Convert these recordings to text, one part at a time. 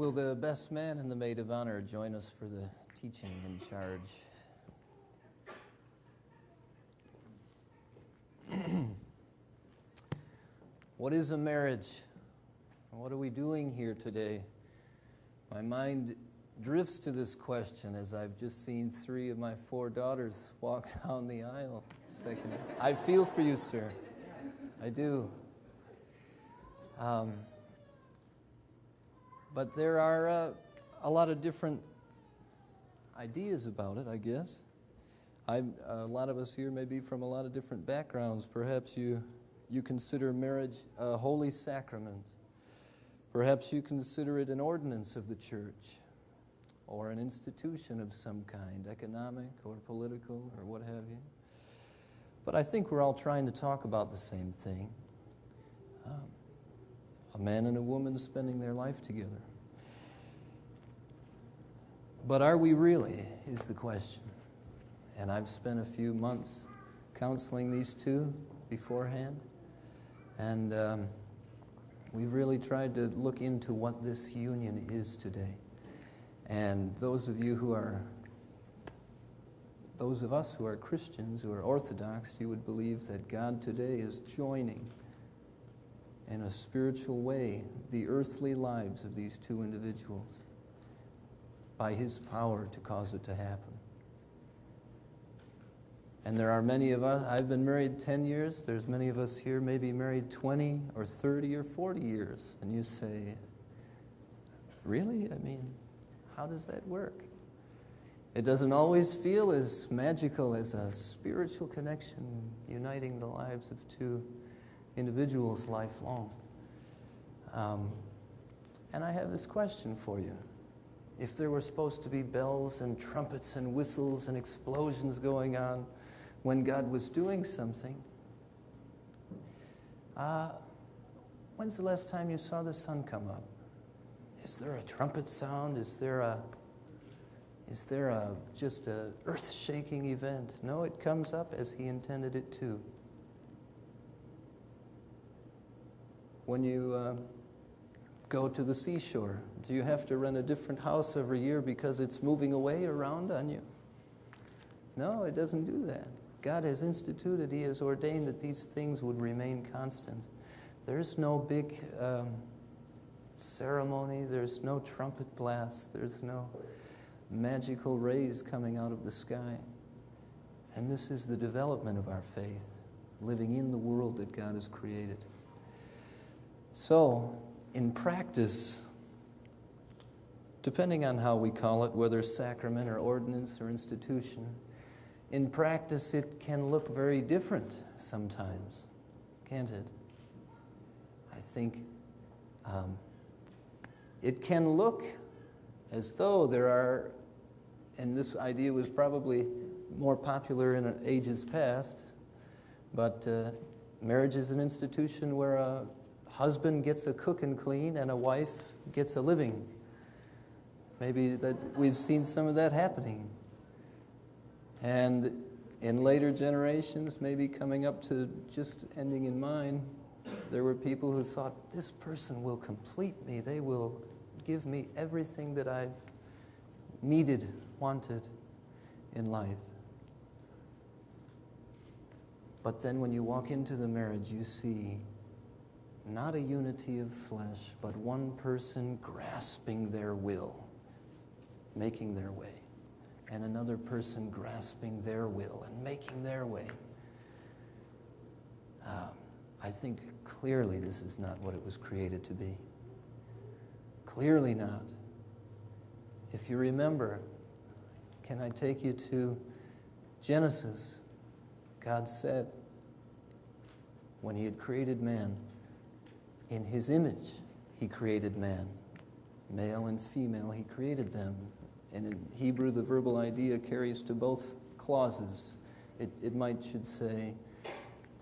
Will the best man and the maid of honor join us for the teaching in charge? What is a marriage? What are we doing here today? My mind drifts to this question as I've just seen 3 of my 4 daughters walk down the aisle. I feel for you, sir. I do. But there are a lot of different ideas about it, I guess. A lot of us here may be from a lot of different backgrounds. Perhaps you consider marriage a holy sacrament. Perhaps you consider it an ordinance of the church or an institution of some kind, economic or political or what have you. But I think we're all trying to talk about the same thing. A man and a woman spending their life together. But are we really, is the question. And I've spent a few months counseling these 2 beforehand. And we've really tried to look into what this union is today. And those of us who are Christians, who are Orthodox, you would believe that God today is joining in a spiritual way the earthly lives of these 2 individuals by His power to cause it to happen. And there are many of us, I've been married 10 years, there's many of us here maybe married 20 or 30 or 40 years, and you say, really? I mean, how does that work? It doesn't always feel as magical as a spiritual connection uniting the lives of 2 individuals lifelong. And I have this question for you. If there were supposed to be bells and trumpets and whistles and explosions going on when God was doing something, when's the last time you saw the sun come up? Is there a trumpet sound? Is there just a earth-shaking event? No, it comes up as He intended it to. When you go to the seashore, do you have to rent a different house every year because it's moving away around on you? No, it doesn't do that. God has instituted, He has ordained that these things would remain constant. There's no big ceremony, there's no trumpet blast, there's no magical rays coming out of the sky. And this is the development of our faith, living in the world that God has created. So, in practice, depending on how we call it, whether sacrament or ordinance or institution, in practice it can look very different sometimes, can't it? I think it can look as though there are, and this idea was probably more popular in ages past, but marriage is an institution where a husband gets a cook and clean and a wife gets a living. Maybe that we've seen some of that happening. And in later generations, maybe coming up to just ending in mine, there were people who thought, this person will complete me. They will give me everything that I've needed, wanted in life. But then when you walk into the marriage, you see not a unity of flesh, but one person grasping their will, making their way, and another person grasping their will and making their way. I think clearly this is not what it was created to be. Clearly not. If you remember, can I take you to Genesis? God said, when He had created man, in His image He created man. Male and female He created them. And in Hebrew, the verbal idea carries to both clauses. It should say,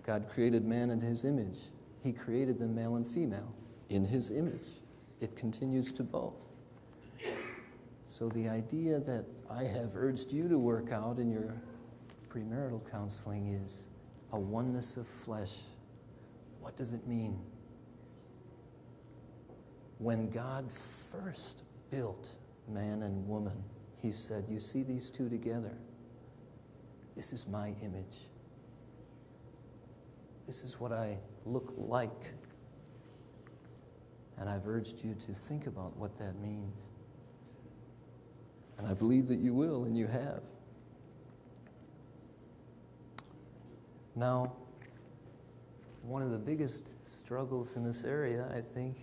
God created man in His image. He created them male and female in His image. It continues to both. So the idea that I have urged you to work out in your premarital counseling is a oneness of flesh. What does it mean? When God first built man and woman, he said, you see these two together? This is my image. This is what I look like. And I've urged you to think about what that means. And I believe that you will, and you have. Now, one of the biggest struggles in this area, I think,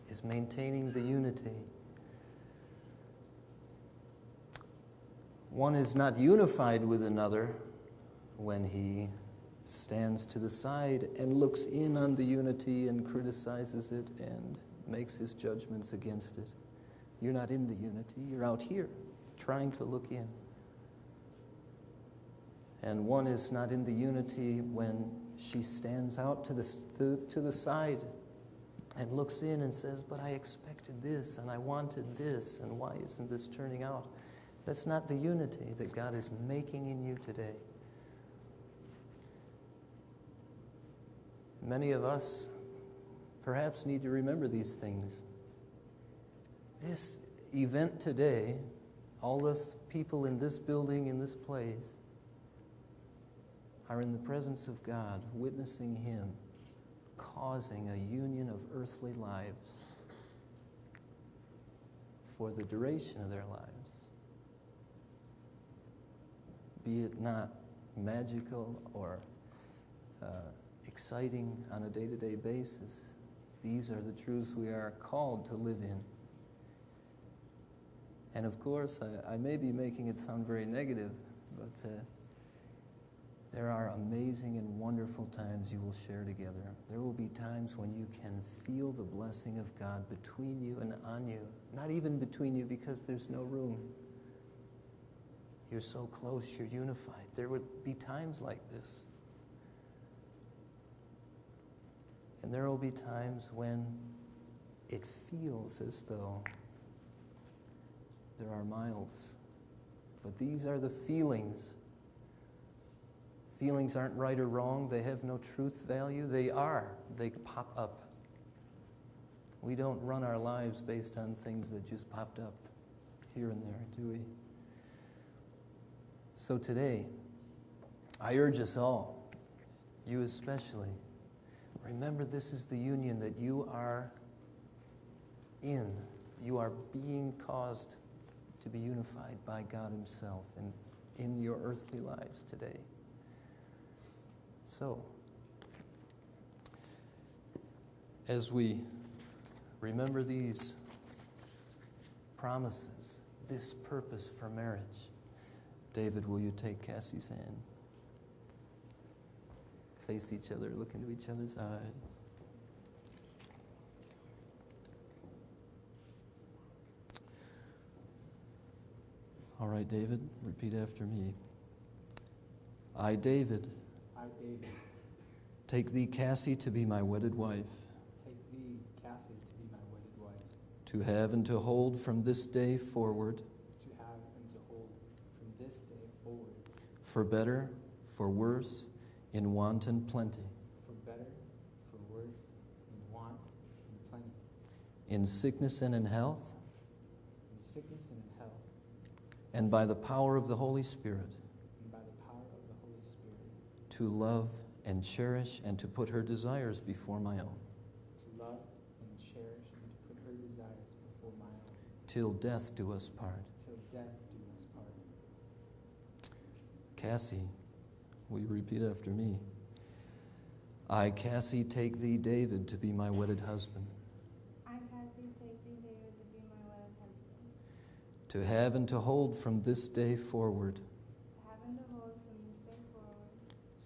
is maintaining the unity. One is not unified with another when he stands to the side and looks in on the unity and criticizes it and makes his judgments against it. You're not in the unity, you're out here trying to look in. And one is not in the unity when she stands out to the side and looks in and says, but I expected this and I wanted this, and why isn't this turning out? That's not the unity that God is making in you today. Many of us perhaps need to remember these things. This event today, all the people in this building, in this place, are in the presence of God, witnessing Him, causing a union of earthly lives for the duration of their lives. Be it not magical or exciting on a day-to-day basis, these are the truths we are called to live in. And of course, I may be making it sound very negative, but there are amazing and wonderful times you will share together. There will be times when you can feel the blessing of God between you and on you. Not even between you, because there's no room. You're so close, you're unified. There would be times like this. And there will be times when it feels as though there are miles. But these are the feelings. Feelings aren't right or wrong. They have no truth value. They pop up. We don't run our lives based on things that just popped up here and there, do we? So today, I urge us all, you especially, remember this is the union that you are in. You are being caused to be unified by God Himself in your earthly lives today. So, as we remember these promises, this purpose for marriage, David, will you take Cassie's hand? Face each other, look into each other's eyes. All right, David, repeat after me. I, David, take thee, Cassie, to be my wedded wife. Take thee, Cassie, to be my wedded wife. To have and to hold from this day forward. To have and to hold from this day forward. For better, for worse, in want and plenty. For better, for worse, in want and plenty. In sickness and in health. In sickness and in health. And by the power of the Holy Spirit. And by the power of the Holy Spirit. To love and cherish and to put her desires before my own. To love and cherish and to put her desires before my own. Till death do us part. Till death do us part. Cassie, will you repeat after me? I, Cassie, take thee, David, to be my wedded husband. I, Cassie, take thee, David, to be my wedded husband. To have and to hold from this day forward. To have and to hold from this day forward.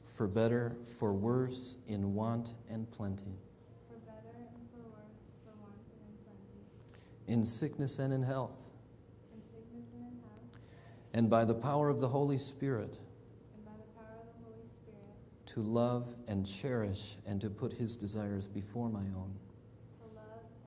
For better, for worse, in want and plenty. For better and for worse, for want and in plenty. In sickness and in health. In sickness and in health. And by the power of the Holy Spirit. And by the power of the Holy Spirit. To love and cherish and to put His desires before my own.